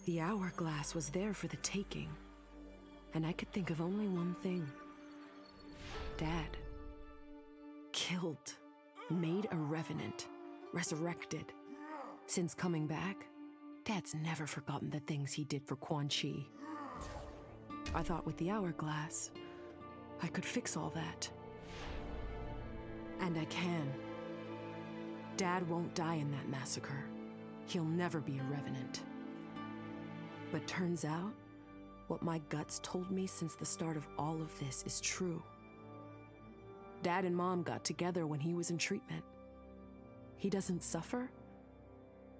The hourglass was there for the taking, and I could think of only one thing. Dad. Killed. Made a revenant. Resurrected. Since coming back, Dad's never forgotten the things he did for Quan Chi. I thought with the hourglass, I could fix all that. And I can. Dad won't die in that massacre. He'll never be a revenant. But turns out, what my guts told me since the start of all of this is true. Dad and Mom got together when he was in treatment. He doesn't suffer.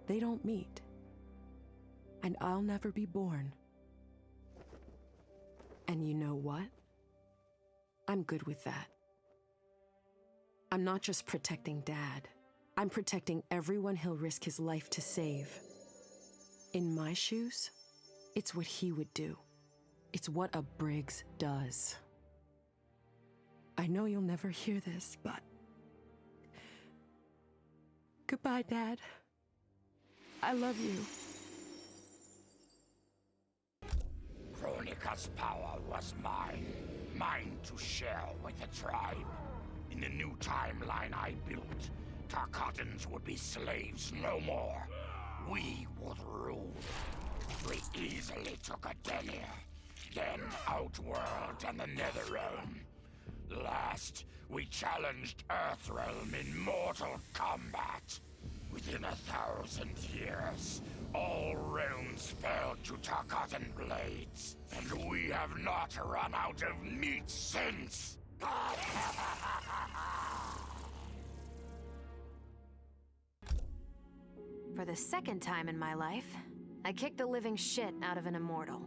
They don't meet. And I'll never be born. And you know what? I'm good with that. I'm not just protecting Dad. I'm protecting everyone he'll risk his life to save. In my shoes, it's what he would do. It's what a Briggs does. I know you'll never hear this, but... Goodbye, Dad. I love you. Kronika's power was mine. Mine to share with the tribe. In the new timeline I built, Tarkatans would be slaves no more. We would rule. We easily took Adenir, then Outworld and the Netherrealm. Last, we challenged Earthrealm in mortal combat. Within 1,000 years, all realms fell to Tarkatan blades, and we have not run out of meat since. For the second time in my life, I kicked the living shit out of an immortal.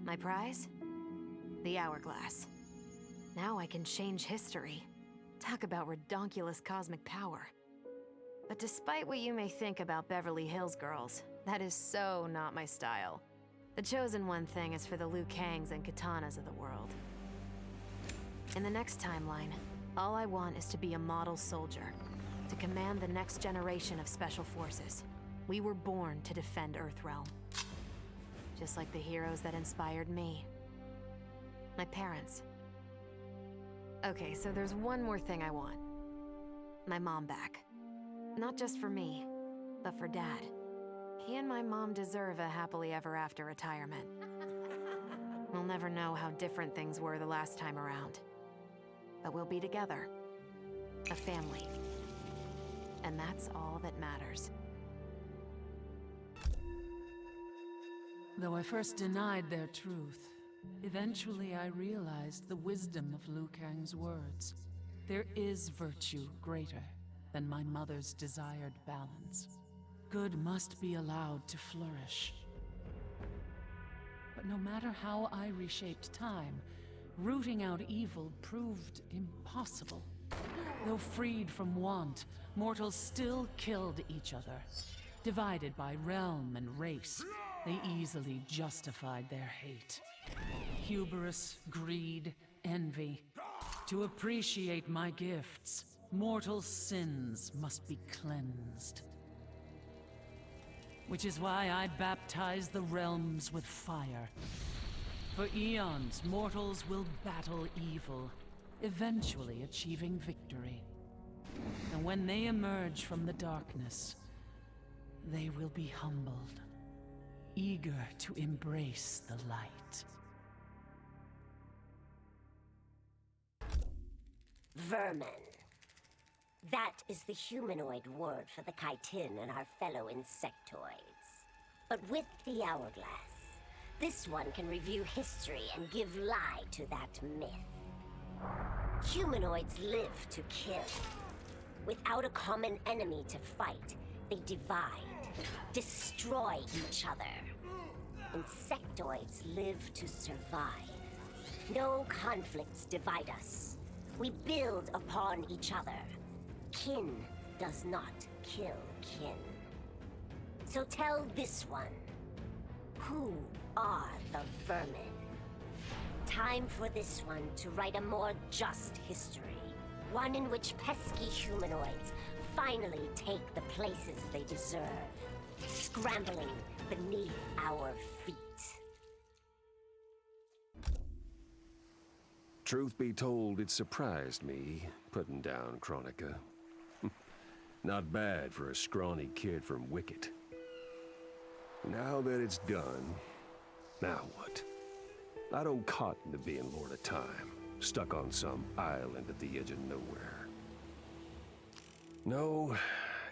My prize? The hourglass. Now I can change history. Talk about redonkulous cosmic power. But despite what you may think about Beverly Hills girls, that is so not my style. The chosen one thing is for the Liu Kangs and Kitanas of the world. In the next timeline, all I want is to be a model soldier, to command the next generation of special forces. We were born to defend Earthrealm. Just like the heroes that inspired me. My parents. Okay, so there's one more thing I want. My mom back. Not just for me, but for Dad. He and my mom deserve a happily ever after retirement. We'll never know how different things were the last time around. But we'll be together. A family. And that's all that matters. Though I first denied their truth, eventually I realized the wisdom of Liu Kang's words. There is virtue greater than my mother's desired balance. Good must be allowed to flourish. But no matter how I reshaped time, rooting out evil proved impossible. Though freed from want, mortals still killed each other. Divided by realm and race, they easily justified their hate. Hubris, greed, envy. To appreciate my gifts, mortal sins must be cleansed. Which is why I baptize the realms with fire. For eons, mortals will battle evil, eventually achieving victory. And when they emerge from the darkness, they will be humbled, eager to embrace the light. Vermin. That is the humanoid word for the chitin and our fellow insectoids. But with the hourglass, this one can review history and give lie to that myth. Humanoids live to kill. Without a common enemy to fight, they divide, destroy each other. Insectoids live to survive. No conflicts divide us. We build upon each other. Kin does not kill kin. So tell this one, who are the vermin? Time for this one to write a more just history. One in which pesky humanoids finally take the places they deserve. Scrambling, beneath our feet. Truth be told, it surprised me, putting down Kronika. Not bad for a scrawny kid from Wicket. Now that it's done, now what? I don't cotton to being Lord of Time, stuck on some island at the edge of nowhere. No,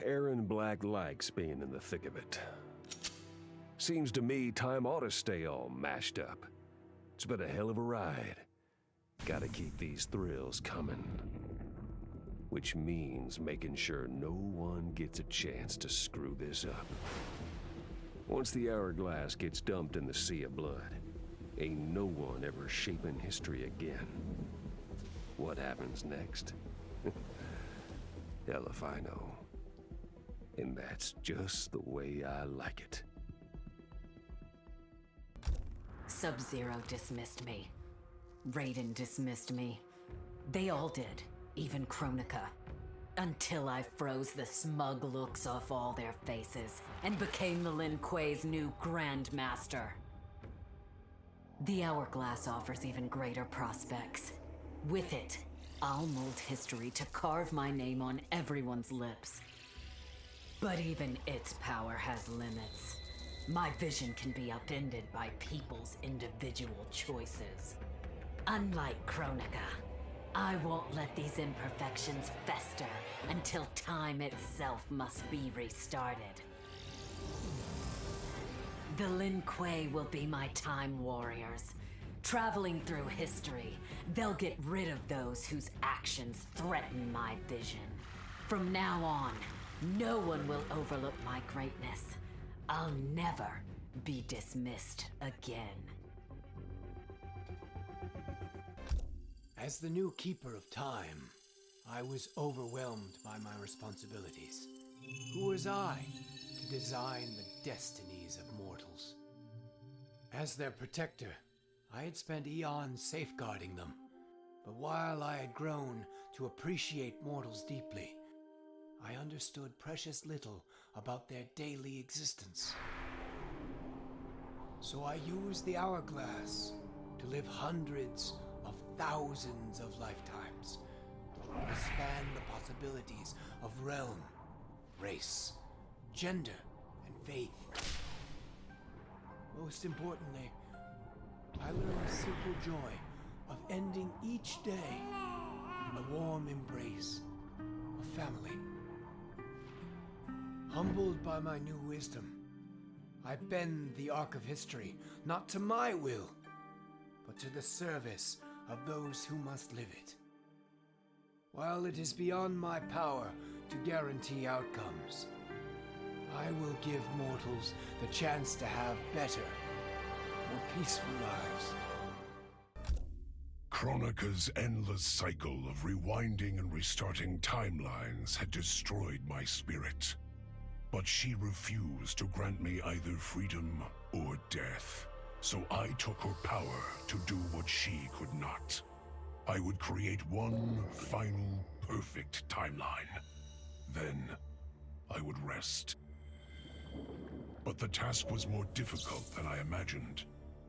Erron Black likes being in the thick of it. Seems to me time ought to stay all mashed up. It's been a hell of a ride. Gotta keep these thrills coming. Which means making sure no one gets a chance to screw this up. Once the hourglass gets dumped in the sea of blood, ain't no one ever shaping history again. What happens next? Hell if I know. And that's just the way I like it. Sub-Zero dismissed me. Raiden dismissed me. They all did, even Kronika. Until I froze the smug looks off all their faces and became the Lin Kuei's new Grandmaster. The Hourglass offers even greater prospects. With it, I'll mold history to carve my name on everyone's lips. But even its power has limits. My vision can be upended by people's individual choices. Unlike Kronika, I won't let these imperfections fester until time itself must be restarted. The Lin Kuei will be my time warriors. Traveling through history, they'll get rid of those whose actions threaten my vision. From now on, no one will overlook my greatness. I'll never be dismissed again. As the new Keeper of Time, I was overwhelmed by my responsibilities. Who was I to design the destinies of mortals? As their protector, I had spent eons safeguarding them. But while I had grown to appreciate mortals deeply, I understood precious little about their daily existence. So I used the hourglass to live hundreds of thousands of lifetimes, to expand the possibilities of realm, race, gender, and faith. Most importantly, I learned the simple joy of ending each day in the warm embrace of family. Humbled by my new wisdom, I bend the arc of history, not to my will, but to the service of those who must live it. While it is beyond my power to guarantee outcomes, I will give mortals the chance to have better, more peaceful lives. Kronika's endless cycle of rewinding and restarting timelines had destroyed my spirit. But she refused to grant me either freedom or death. So I took her power to do what she could not. I would create one final, perfect timeline. Then I would rest. But the task was more difficult than I imagined.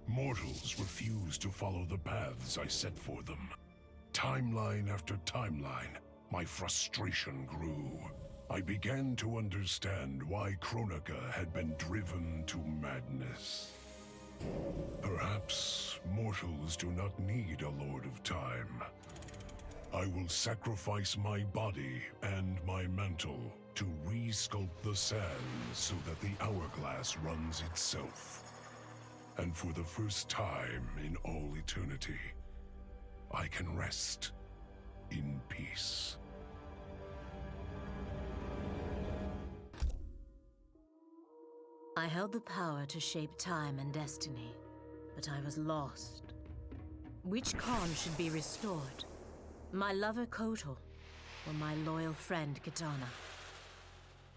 Mortals refused to follow the paths I set for them. Timeline after timeline, my frustration grew. I began to understand why Kronika had been driven to madness. Perhaps mortals do not need a Lord of Time. I will sacrifice my body and my mantle to re-sculpt the sands so that the hourglass runs itself. And for the first time in all eternity, I can rest in peace. I held the power to shape time and destiny, but I was lost. Which Khan should be restored? My lover Kotal, or my loyal friend Kitana?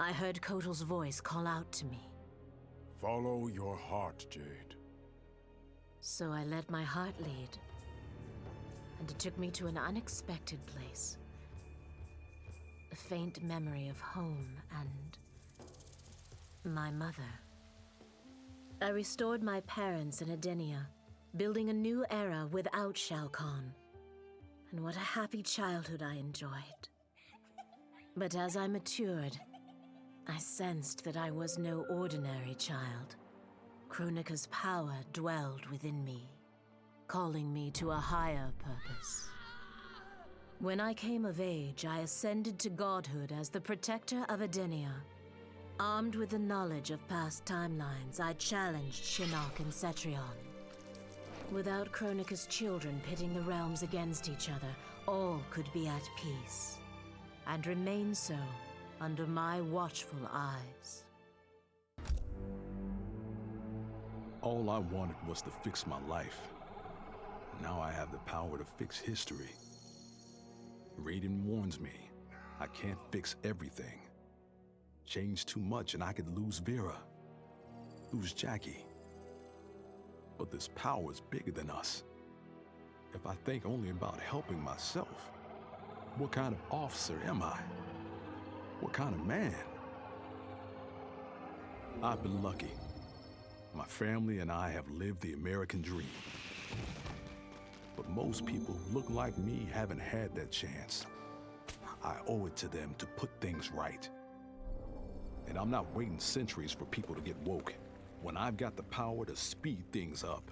I heard Kotal's voice call out to me. Follow your heart, Jade. So I let my heart lead, and it took me to an unexpected place. A faint memory of home and my mother. I restored my parents in Edenia, building a new era without Shao Kahn. And what a happy childhood I enjoyed. But as I matured, I sensed that I was no ordinary child. Kronika's power dwelled within me, calling me to a higher purpose. When I came of age, I ascended to godhood as the protector of Edenia. Armed with the knowledge of past timelines, I challenged Shinnok and Cetrion. Without Kronika's children pitting the realms against each other, all could be at peace, and remain so under my watchful eyes. All I wanted was to fix my life. Now I have the power to fix history. Raiden warns me, I can't fix everything. Change too much and I could lose Vera, lose Jacqui. But this power is bigger than us. If I think only about helping myself, what kind of officer am I? What kind of man? I've been lucky. My family and I have lived the American dream. But most people who look like me haven't had that chance. I owe it to them to put things right. And I'm not waiting centuries for people to get woke when I've got the power to speed things up.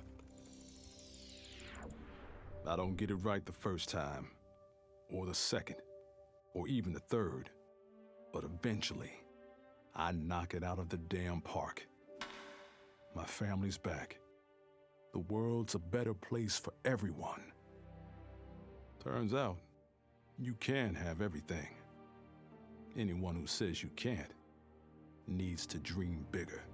I don't get it right the first time, or the second, or even the third. But eventually, I knock it out of the damn park. My family's back. The world's a better place for everyone. Turns out, you can have everything. Anyone who says you can't needs to dream bigger.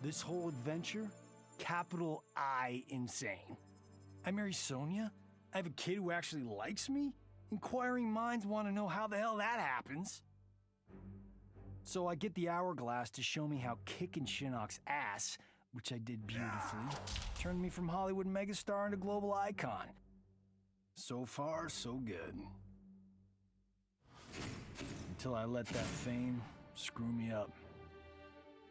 This whole adventure, capital I insane. I marry Sonya? I have a kid who actually likes me? Inquiring minds want to know how the hell that happens. So I get the hourglass to show me how kicking Shinnok's ass, which I did beautifully, turned me from Hollywood megastar into global icon. So far, so good. Until I let that fame screw me up.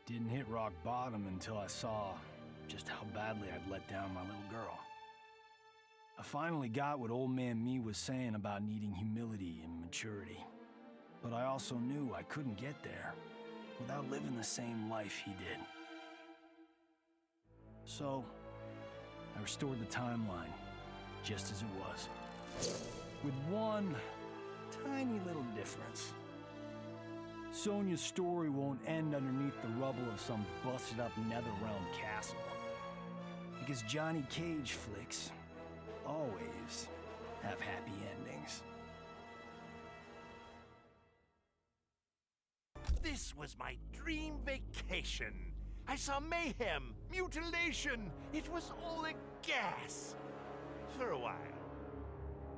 Didn't hit rock bottom until I saw just how badly I'd let down my little girl. I finally got what old man me was saying about needing humility and maturity. But I also knew I couldn't get there without living the same life he did. So, I restored the timeline, just as it was. With one tiny little difference. Sonya's story won't end underneath the rubble of some busted-up Netherrealm castle. Because Johnny Cage flicks always have happy endings. This was my dream vacation. I saw mayhem, mutilation. It was all a gas. For a while.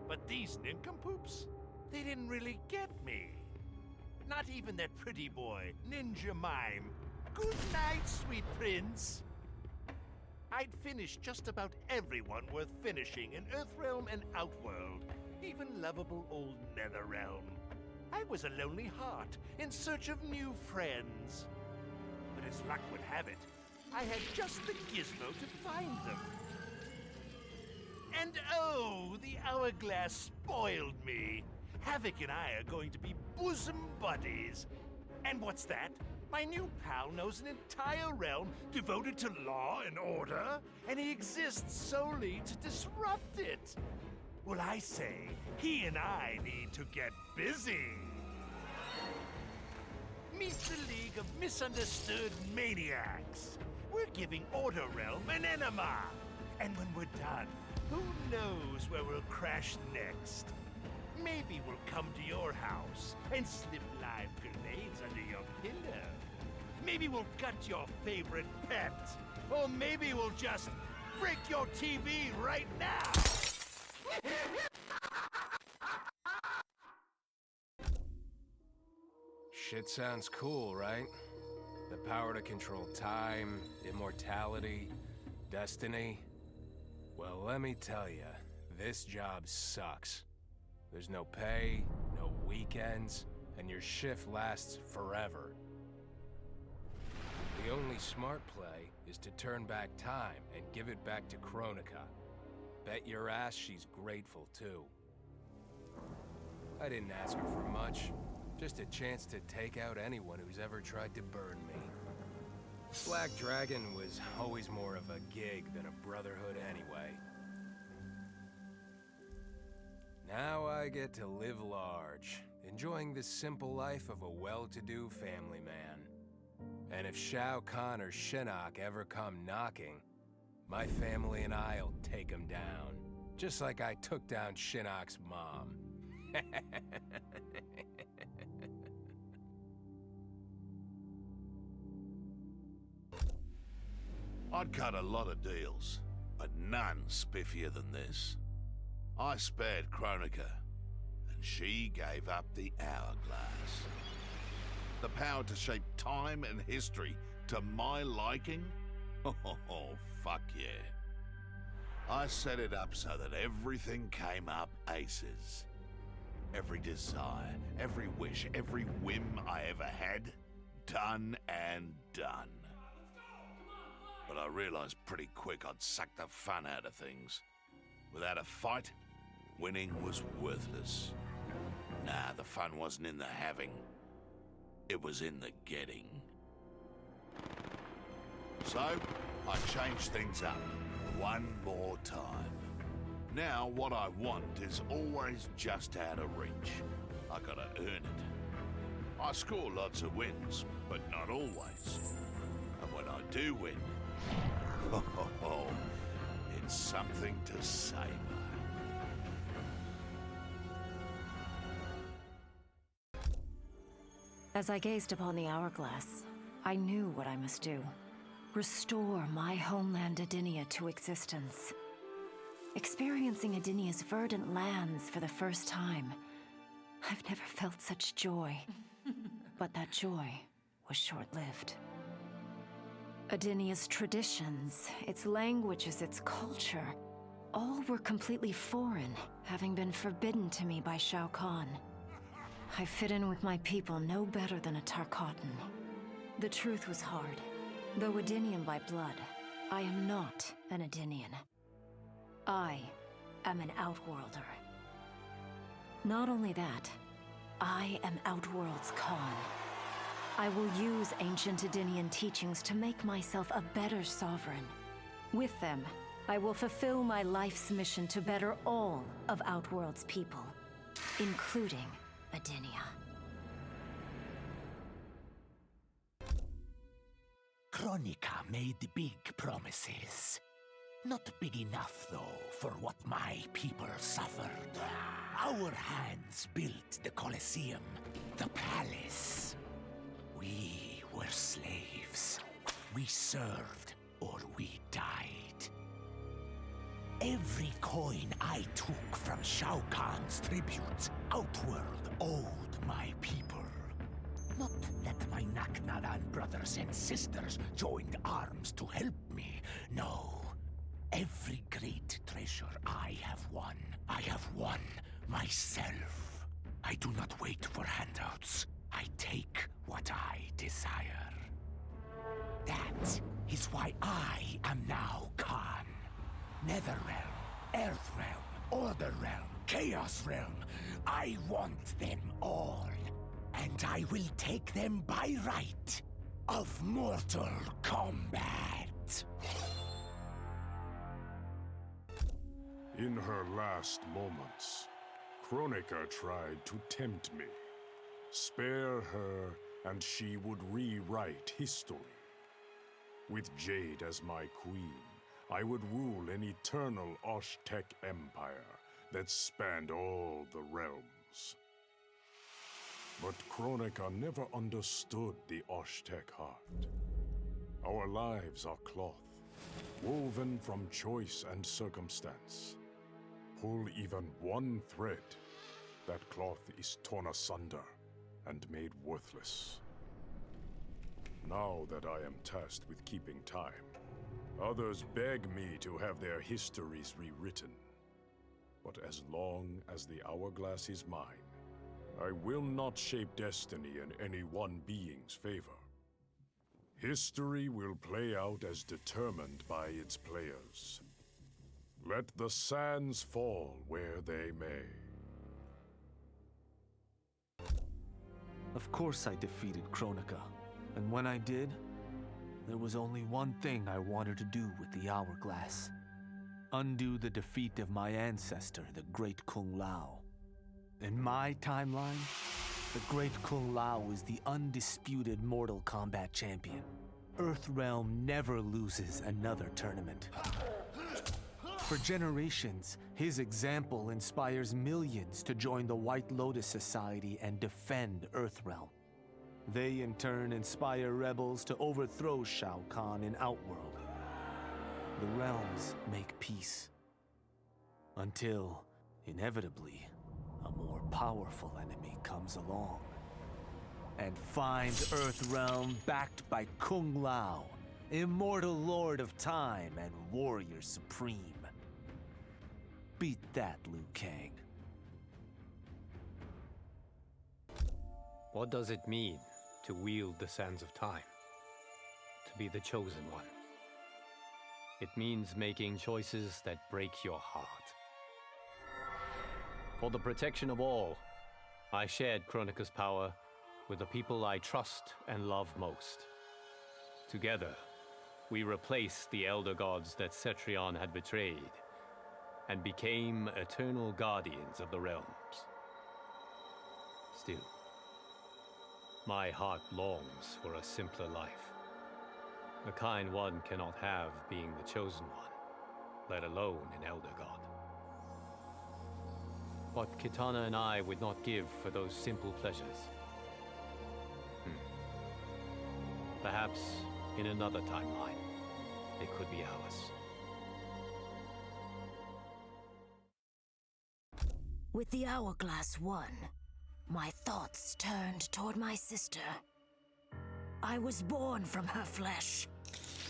But these nincompoops, they didn't really get me. Not even that pretty boy, Ninja Mime. Good night, sweet prince. I'd finished just about everyone worth finishing in Earthrealm and Outworld, even lovable old Netherrealm. I was a lonely heart in search of new friends. But as luck would have it, I had just the gizmo to find them. And oh, the hourglass spoiled me. Havoc and I are going to be bosom buddies. And what's that? My new pal knows an entire realm devoted to law and order, and he exists solely to disrupt it. Well, I say, he and I need to get busy. Meet the League of Misunderstood Maniacs. We're giving Order Realm an enema. And when we're done, who knows where we'll crash next? Maybe we'll come to your house and slip live grenades under your pillow. Maybe we'll gut your favorite pet. Or maybe we'll just break your TV right now. Shit sounds cool, right? The power to control time, immortality, destiny. Well, let me tell you, this job sucks. There's no pay, no weekends, and your shift lasts forever. The only smart play is to turn back time and give it back to Kronika. Bet your ass she's grateful, too. I didn't ask her for much. Just a chance to take out anyone who's ever tried to burn me. Black Dragon was always more of a gig than a brotherhood anyway. Now I get to live large, enjoying the simple life of a well-to-do family man. And if Shao Kahn or Shinnok ever come knocking, my family and I'll take them down. Just like I took down Shinnok's mom. I'd cut a lot of deals, but none spiffier than this. I spared Kronika, and she gave up the hourglass. The power to shape time and history to my liking? Oh, fuck yeah. I set it up so that everything came up aces. Every desire, every wish, every whim I ever had, done and done. But I realized pretty quick I'd suck the fun out of things. Without a fight, winning was worthless. Nah, the fun wasn't in the having. It was in the getting. So, I changed things up one more time. Now, what I want is always just out of reach. I gotta earn it. I score lots of wins, but not always. And when I do win, it's something to savor. As I gazed upon the hourglass, I knew what I must do. Restore my homeland Adinia to existence. Experiencing Adinia's verdant lands for the first time, I've never felt such joy. But that joy was short-lived. Adinia's traditions, its languages, its culture, all were completely foreign, having been forbidden to me by Shao Kahn. I fit in with my people no better than a Tarkatan. The truth was hard. Though Adinian by blood, I am not an Adinian. I am an Outworlder. Not only that, I am Outworld's Khan. I will use ancient Adinian teachings to make myself a better sovereign. With them, I will fulfill my life's mission to better all of Outworld's people, including Adinia. Kronika made big promises. Not big enough, though, for what my people suffered. Our hands built the Colosseum, the palace. We were slaves. We served or we died. Every coin I took from Shao Kahn's tributes, Outworld owed my people. Not that my Naknadan brothers and sisters joined arms to help me. No. Every great treasure I have won myself. I do not wait for handouts. I take what I desire. That is why I am now Khan. Netherrealm, Earthrealm, Order Realm, Chaos Realm. I want them all. And I will take them by right of Mortal Kombat. In her last moments, Kronika tried to tempt me. Spare her, and she would rewrite history. With Jade as my queen, I would rule an eternal Osh-Tech empire that spanned all the realms. But Kronika never understood the Osh-Tech heart. Our lives are cloth, woven from choice and circumstance. Pull even one thread, that cloth is torn asunder and made worthless. Now that I am tasked with keeping time, others beg me to have their histories rewritten. But as long as the hourglass is mine, I will not shape destiny in any one being's favor. History will play out as determined by its players. Let the sands fall where they may. Of course I defeated Kronika, and when I did, there was only one thing I wanted to do with the Hourglass. Undo the defeat of my ancestor, the Great Kung Lao. In my timeline, the Great Kung Lao is the undisputed Mortal Kombat champion. Earthrealm never loses another tournament. For generations, his example inspires millions to join the White Lotus Society and defend Earthrealm. They in turn inspire rebels to overthrow Shao Kahn in Outworld. The realms make peace. Until, inevitably, a more powerful enemy comes along and finds Earthrealm backed by Kung Lao, immortal lord of time and warrior supreme. Beat that, Liu Kang. What does it mean to wield the sands of time? To be the chosen one? It means making choices that break your heart. For the protection of all, I shared Kronika's power with the people I trust and love most. Together, we replaced the elder gods that Cetrion had betrayed, and became eternal guardians of the realms. Still, my heart longs for a simpler life. The kind one cannot have being the chosen one, let alone an elder god. What Kitana and I would not give for those simple pleasures. Perhaps in another timeline, it could be ours. With the Hourglass won, my thoughts turned toward my sister. I was born from her flesh.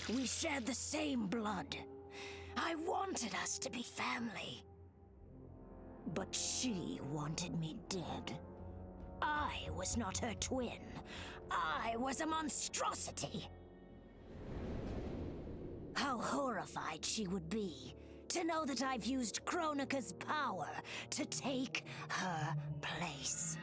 We shared the same blood. I wanted us to be family. But she wanted me dead. I was not her twin. I was a monstrosity. How horrified she would be to know that I've used Kronika's power to take her place.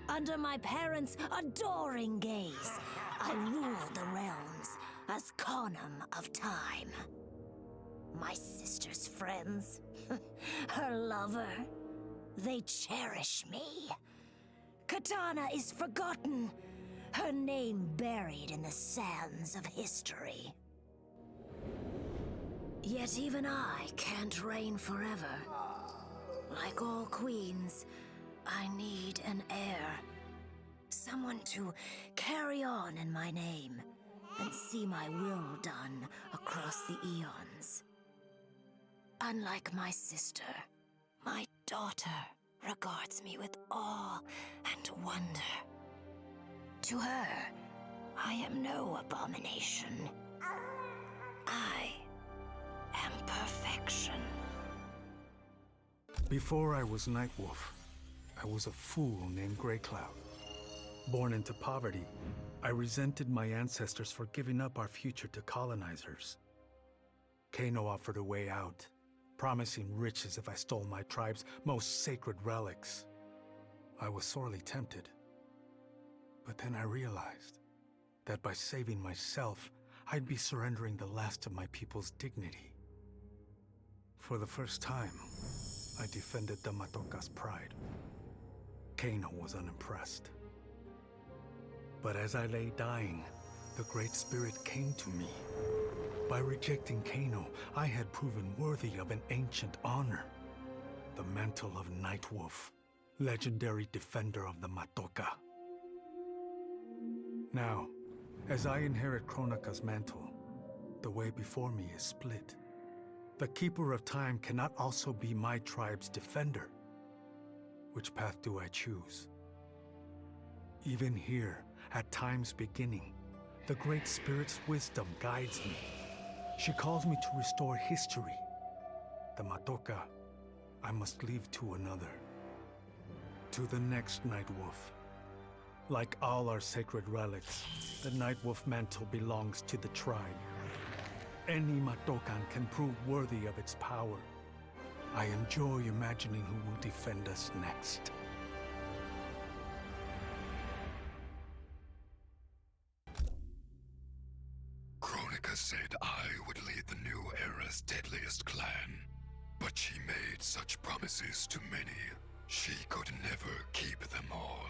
Under my parents' adoring gaze, I rule the realms as Khanum of Time. My sister's friends, her lover, they cherish me. Kitana is forgotten, her name buried in the sands of history. Yet even I can't reign forever. Like all queens, I need an heir. Someone to carry on in my name and see my will done across the eons. Unlike my sister, my daughter regards me with awe and wonder. To her, I am no abomination. I am perfection. Before I was Nightwolf, I was a fool named Grey Cloud. Born into poverty, I resented my ancestors for giving up our future to colonizers. Kano offered a way out, promising riches if I stole my tribe's most sacred relics. I was sorely tempted. But then I realized that by saving myself, I'd be surrendering the last of my people's dignity. For the first time, I defended the Matoka's pride. Kano was unimpressed. But as I lay dying, the Great Spirit came to me. By rejecting Kano, I had proven worthy of an ancient honor. The mantle of Nightwolf, legendary defender of the Matoka. Now, as I inherit Kronika's mantle, the way before me is split. The Keeper of Time cannot also be my tribe's defender. Which path do I choose? Even here, at time's beginning, the Great Spirit's wisdom guides me. She calls me to restore history. The Matoka, I must leave to another. to the next Nightwolf. Like all our sacred relics, the Nightwolf mantle belongs to the tribe. Any Matokan can prove worthy of its power. I enjoy imagining who will defend us next. Kronika said I would lead the new era's deadliest clan. But she made such promises to many, she could never keep them all.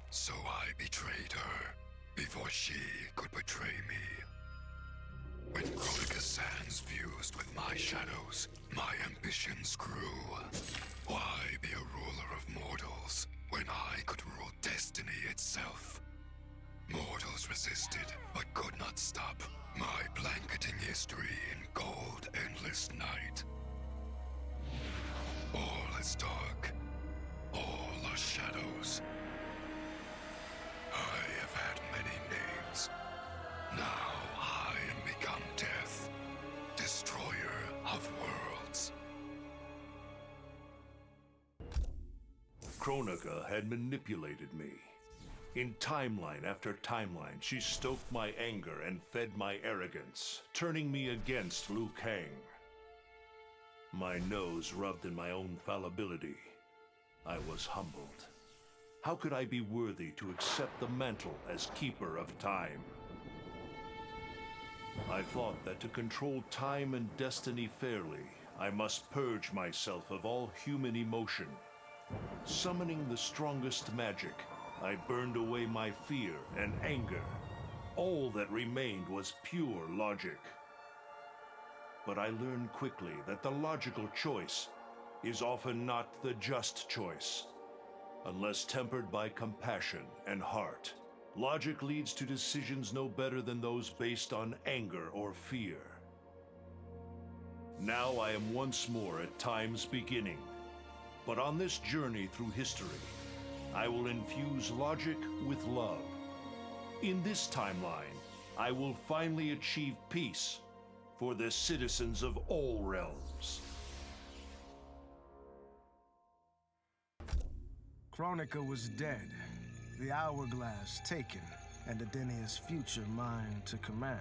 So I betrayed her, before she could betray me. When Kronika Sands fused with my shadows, my ambitions grew. Why be a ruler of mortals, when I could rule destiny itself? Mortals resisted, but could not stop my blanketing history in cold, endless night. All is dark. All are shadows. I have had many names. Now I am become death, destroyer of worlds. Kronika had manipulated me. In timeline after timeline, she stoked my anger and fed my arrogance, turning me against Liu Kang. My nose rubbed in my own fallibility. I was humbled. How could I be worthy to accept the mantle as keeper of time? I thought that to control time and destiny fairly, I must purge myself of all human emotion. Summoning the strongest magic, I burned away my fear and anger. All that remained was pure logic. But I learned quickly that the logical choice is often not the just choice. Unless tempered by compassion and heart, logic leads to decisions no better than those based on anger or fear. Now I am once more at time's beginning. But on this journey through history, I will infuse logic with love. In this timeline, I will finally achieve peace for the citizens of all realms. Kronika was dead, the hourglass taken, and Adenia's future mine to command.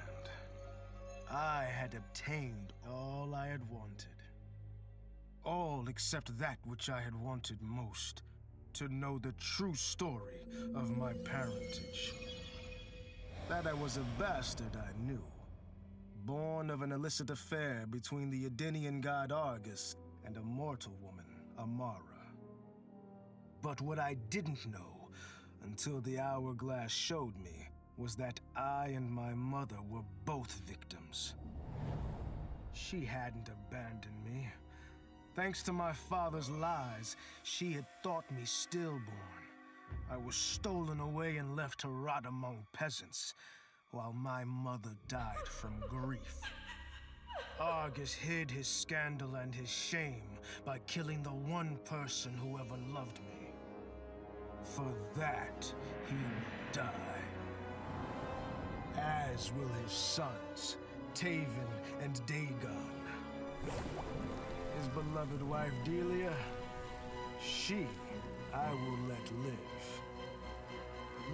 I had obtained all I had wanted. All except that which I had wanted most, to know the true story of my parentage. That I was a bastard I knew, born of an illicit affair between the Edenian god Argus and a mortal woman, Amara. But what I didn't know, until the hourglass showed me, was that I and my mother were both victims. She hadn't abandoned me. Thanks to my father's lies, she had thought me stillborn. I was stolen away and left to rot among peasants, while my mother died from grief. Argus hid his scandal and his shame by killing the one person who ever loved me. For that, he will die. As will his sons, Taven and Dagon. His beloved wife Delia, she I will let live.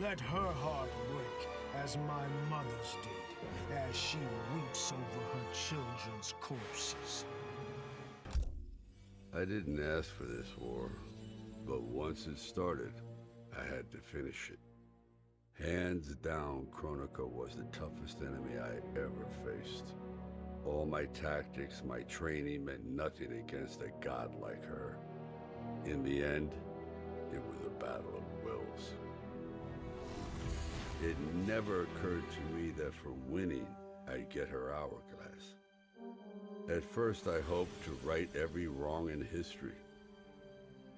Let her heart break as my mother's did, as she weeps over her children's corpses. I didn't ask for this war, but once it started, I had to finish it. Hands down, Kronika was the toughest enemy I ever faced. All my tactics, my training meant nothing against a god like her. In the end, it was a battle of wills. It never occurred to me that for winning, I'd get her hourglass. At first, I hoped to right every wrong in history.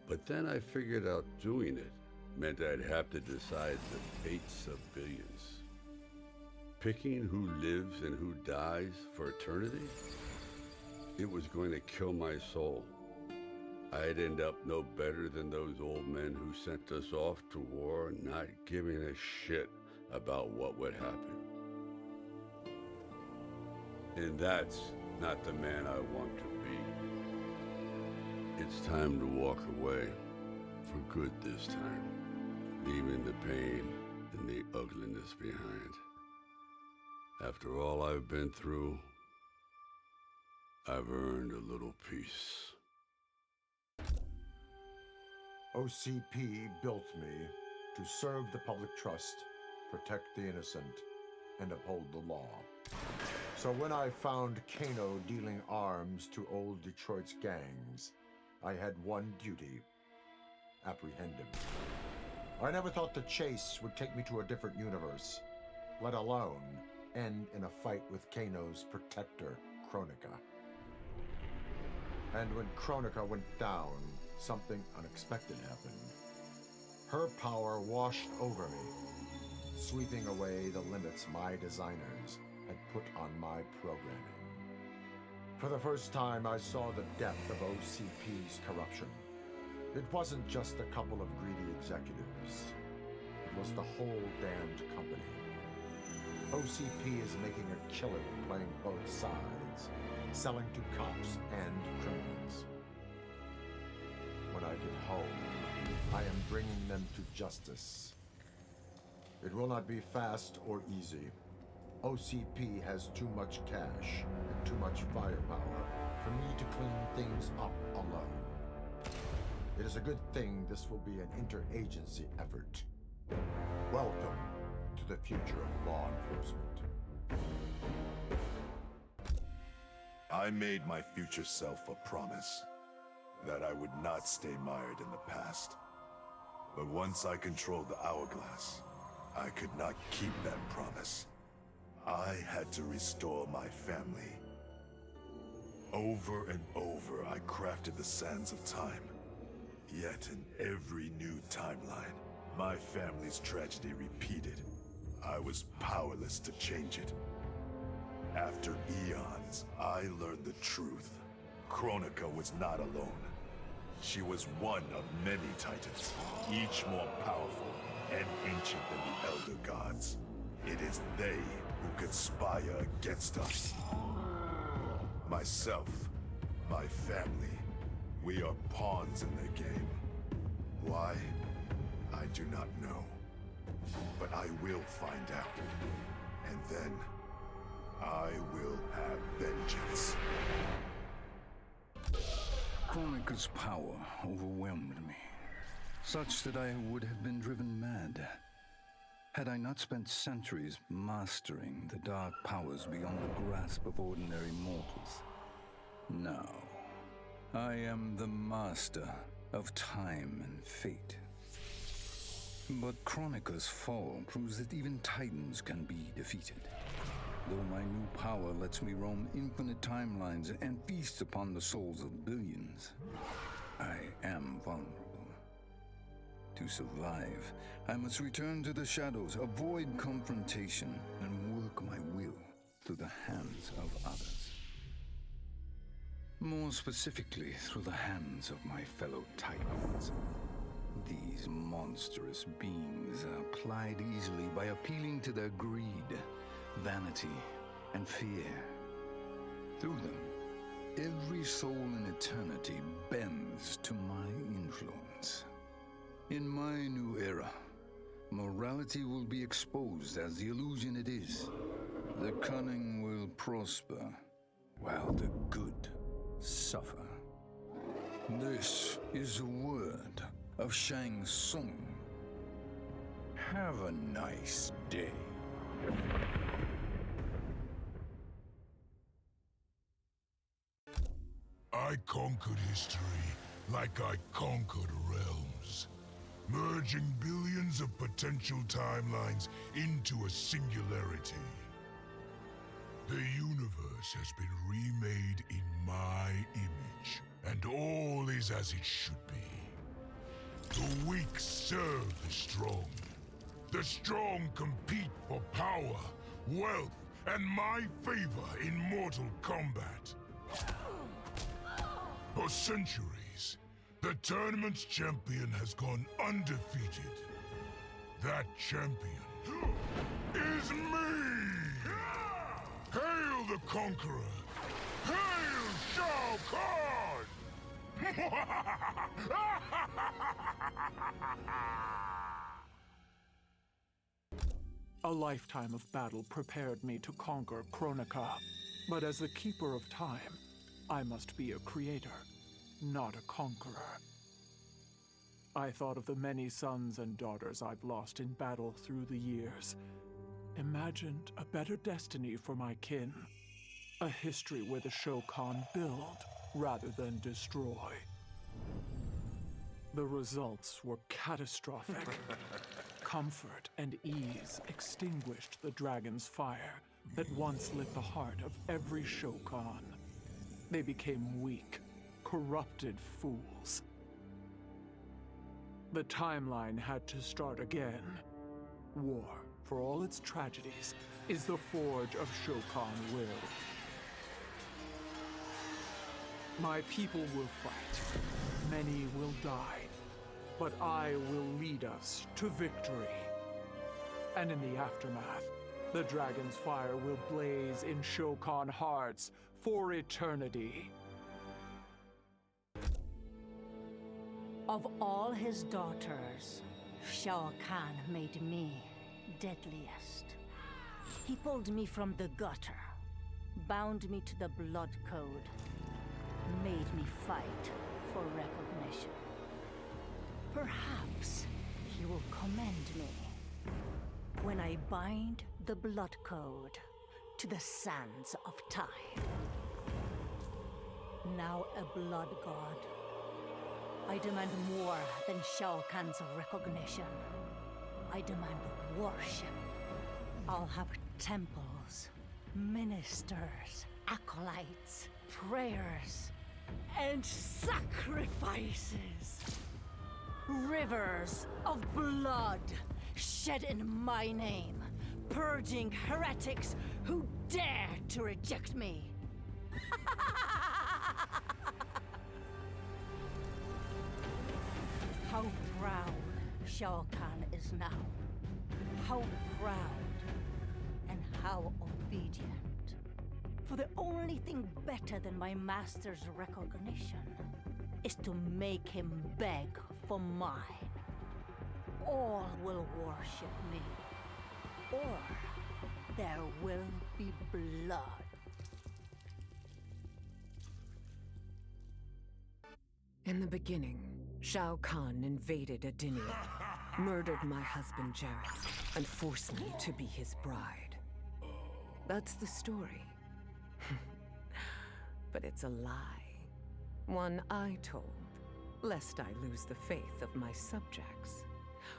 But then I figured out doing it meant I'd have to decide the fates of billions. Picking who lives and who dies for eternity? It was going to kill my soul. I'd end up no better than those old men who sent us off to war, not giving a shit about what would happen. And that's not the man I want to be. It's time to walk away for good this time, leaving the pain and the ugliness behind. After all I've been through, I've earned a little peace. OCP built me to serve the public trust, protect the innocent, and uphold the law. So when I found Kano dealing arms to old Detroit's gangs, I had one duty: apprehend him. I never thought the chase would take me to a different universe, let alone end in a fight with Kano's protector, Kronika. And when Kronika went down, something unexpected happened. Her power washed over me, sweeping away the limits my designers had put on my programming. For the first time, I saw the depth of OCP's corruption. It wasn't just a couple of greedy executives. It was the whole damned company. OCP is making a killing playing both sides, selling to cops and criminals. When I get home, I am bringing them to justice. It will not be fast or easy. OCP has too much cash and too much firepower for me to clean things up alone. It is a good thing this will be an interagency effort. Welcome to the future of law enforcement. I made my future self a promise that I would not stay mired in the past. But once I controlled the hourglass, I could not keep that promise. I had to restore my family. Over and over, I crafted the sands of time. Yet in every new timeline, my family's tragedy repeated. I was powerless to change it. After eons, I learned the truth. Kronika was not alone. She was one of many titans, each more powerful and ancient than the Elder Gods. It is they who conspire against us. Myself, my family, we are pawns in their game. Why? I do not know. But I will find out. And then, I will have vengeance. Kronika's power overwhelmed me, such that I would have been driven mad had I not spent centuries mastering the dark powers beyond the grasp of ordinary mortals. Now, I am the master of time and fate. But Kronika's fall proves that even titans can be defeated. Though my new power lets me roam infinite timelines and feast upon the souls of billions, I am vulnerable. To survive, I must return to the shadows, avoid confrontation, and work my will through the hands of others. More specifically, through the hands of my fellow Titans. These monstrous beings are plied easily by appealing to their greed, vanity, and fear. Through them, every soul in eternity bends to my influence. In my new era, morality will be exposed as the illusion it is. The cunning will prosper, while the good suffer. This is the word of Shang Tsung. Have a nice day. I conquered history like I conquered realms, merging billions of potential timelines into a singularity. The universe has been remade in my image, and all is as it should be. The weak serve the strong. The strong compete for power, wealth, and my favor in mortal combat. For centuries, the tournament's champion has gone undefeated. That champion is me! Hail the conqueror! Hail Shao Kahn! A lifetime of battle prepared me to conquer Kronika, but as the Keeper of Time, I must be a creator, not a conqueror. I thought of the many sons and daughters I've lost in battle through the years, imagined a better destiny for my kin, a history where the Shao Kahn build rather than destroy. The results were catastrophic. Comfort and ease extinguished the dragon's fire that once lit the heart of every Shao Kahn. They became weak, corrupted fools. The timeline had to start again. War, for all its tragedies, is the forge of Shao Kahn will. My people will fight. Many will die. But I will lead us to victory. And in the aftermath, the dragon's fire will blaze in Shao Kahn hearts for eternity. Of all his daughters, Shao Kahn made me deadliest. He pulled me from the gutter, bound me to the blood code, made me fight for recognition. Perhaps he will commend me when I bind the blood code to the sands of time. Now a blood god, I demand more than Shao Kahn's recognition. I demand worship. I'll have temples, ministers, acolytes, prayers, and sacrifices. Rivers of blood shed in my name, purging heretics who dare to reject me. How proud Shao Kahn is now. How proud and how obedient. For the only thing better than my master's recognition is to make him beg for mine. All will worship me, or there will be blood. In the beginning, Shao Kahn invaded Adinia, murdered my husband Jared, and forced me to be his bride. That's the story. But it's a lie. One I told, lest I lose the faith of my subjects,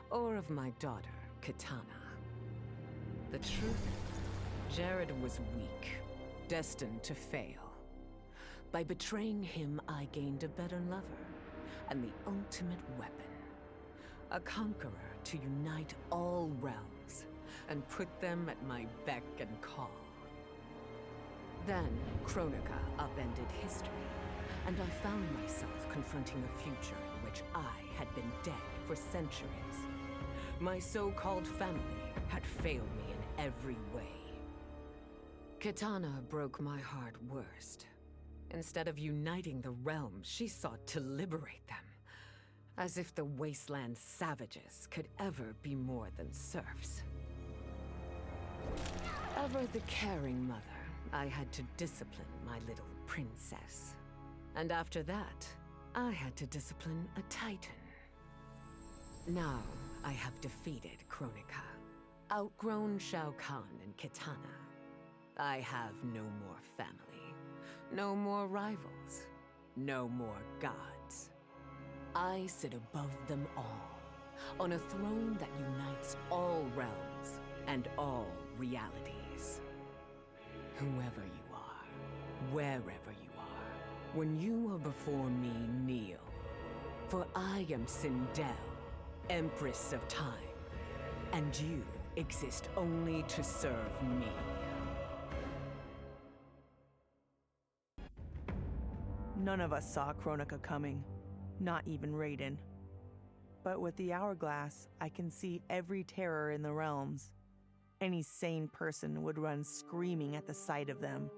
or of my daughter, Kitana. The truth? Jared was weak, destined to fail. By betraying him, I gained a better lover, and the ultimate weapon. A conqueror to unite all realms, and put them at my beck and call. Then, Kronika upended history, and I found myself confronting a future in which I had been dead for centuries. My so-called family had failed me in every way. Kitana broke my heart worst. Instead of uniting the realms, she sought to liberate them. As if the wasteland savages could ever be more than serfs. Ever the caring mother, I had to discipline my little princess. And after that, I had to discipline a titan. Now, I have defeated Kronika, outgrown Shao Kahn and Kitana. I have no more family, no more rivals, no more gods. I sit above them all, on a throne that unites all realms and all realities. Whoever you are, wherever you are, when you are before me, kneel. For I am Sindel, Empress of Time, and you exist only to serve me. None of us saw Kronika coming, not even Raiden. But with the hourglass, I can see every terror in the realms. Any sane person would run screaming at the sight of them.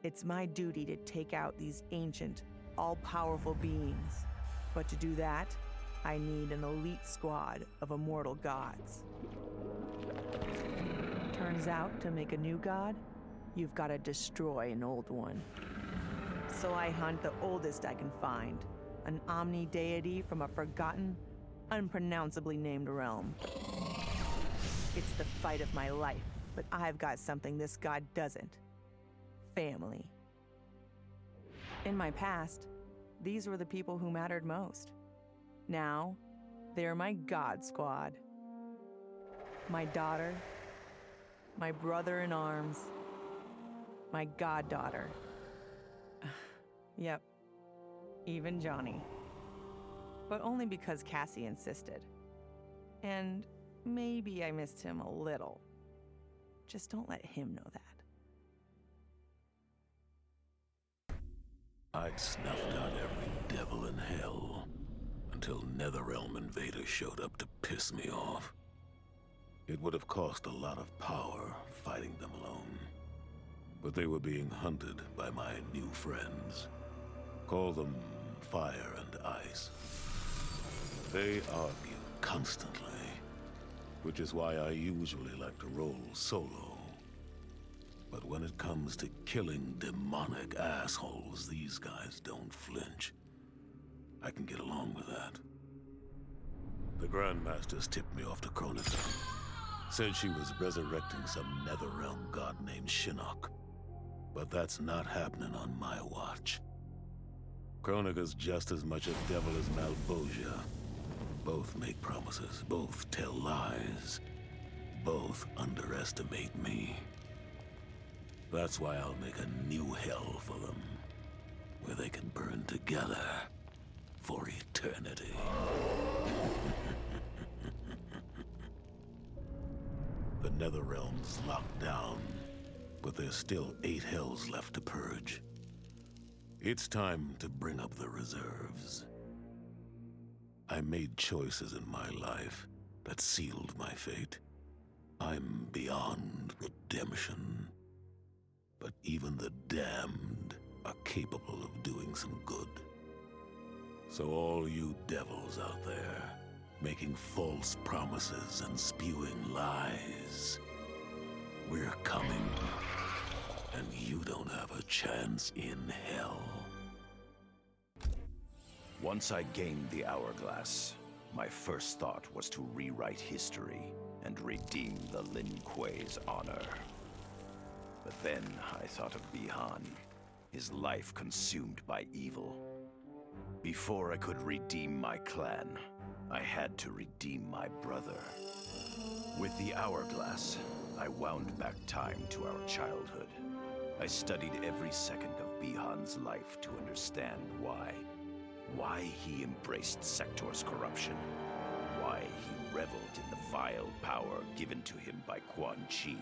It's my duty to take out these ancient, all-powerful beings. But to do that, I need an elite squad of immortal gods. Turns out, to make a new god, you've got to destroy an old one. So I hunt the oldest I can find, an omni-deity from a forgotten, unpronounceably named realm. It's the fight of my life, but I've got something this god doesn't. Family. In my past, these were the people who mattered most. Now, they're my god squad. My daughter, my brother in arms, my goddaughter. Yep, even Johnny. But only because Cassie insisted. And maybe I missed him a little. Just don't let him know that. I'd snuffed out every devil in hell until Netherrealm invaders showed up to piss me off. It would have cost a lot of power fighting them alone. But they were being hunted by my new friends. Call them Fire and Ice. They argue constantly, which is why I usually like to roll solo. But when it comes to killing demonic assholes, these guys don't flinch. I can get along with that. The Grandmasters tipped me off to Kronika. Said she was resurrecting some Netherrealm god named Shinnok. But that's not happening on my watch. Kronika's just as much a devil as Malbosia. Both make promises, both tell lies, both underestimate me. That's why I'll make a new hell for them, where they can burn together for eternity. The Netherrealm's locked down, but there's still 8 hells left to purge. It's time to bring up the reserves. I made choices in my life that sealed my fate. I'm beyond redemption. But even the damned are capable of doing some good. So all you devils out there, making false promises and spewing lies, we're coming. And you don't have a chance in hell. Once I gained the Hourglass, my first thought was to rewrite history and redeem the Lin Kuei's honor. But then I thought of Bi-Han, his life consumed by evil. Before I could redeem my clan, I had to redeem my brother. With the Hourglass, I wound back time to our childhood. I studied every second of Bi-Han's life to understand why. Why he embraced Sector's corruption. Why he reveled in the vile power given to him by Quan Chi.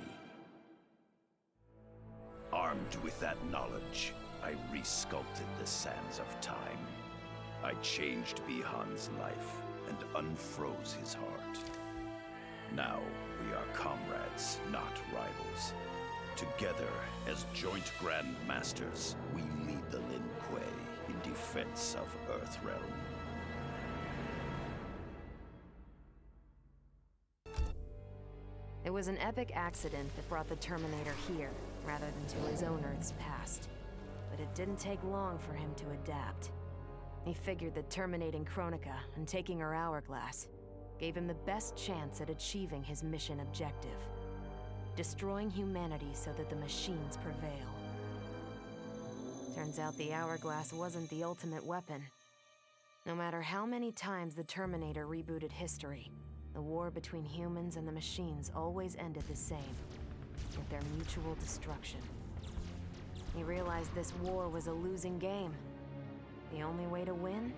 Armed with that knowledge, I resculpted the sands of time. I changed Bi-Han's life and unfroze his heart. Now we are comrades, not rivals. Together, as joint Grand Masters, we lead the Lin Kuei in defense of Earthrealm. It was an epic accident that brought the Terminator here, rather than to his own Earth's past. But it didn't take long for him to adapt. He figured that terminating Kronika and taking her Hourglass gave him the best chance at achieving his mission objective. Destroying humanity so that the machines prevail. Turns out the Hourglass wasn't the ultimate weapon. No matter how many times the Terminator rebooted history, the war between humans and the machines always ended the same, with their mutual destruction. He realized this war was a losing game. The only way to win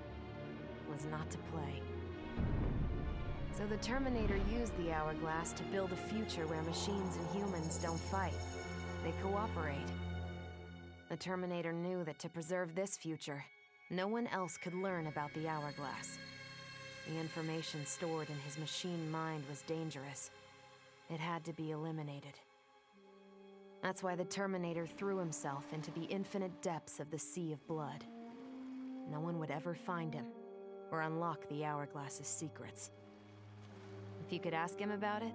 was not to play. So the Terminator used the Hourglass to build a future where machines and humans don't fight. They cooperate. The Terminator knew that to preserve this future, no one else could learn about the Hourglass. The information stored in his machine mind was dangerous. It had to be eliminated. That's why the Terminator threw himself into the infinite depths of the Sea of Blood. no one would ever find him, or unlock the Hourglass's secrets. If you could ask him about it,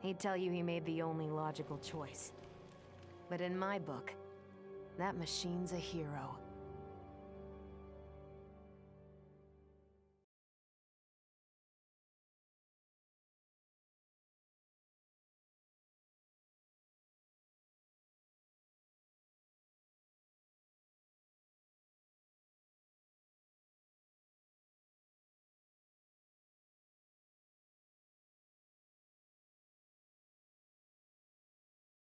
he'd tell you he made the only logical choice. But in my book, that machine's a hero,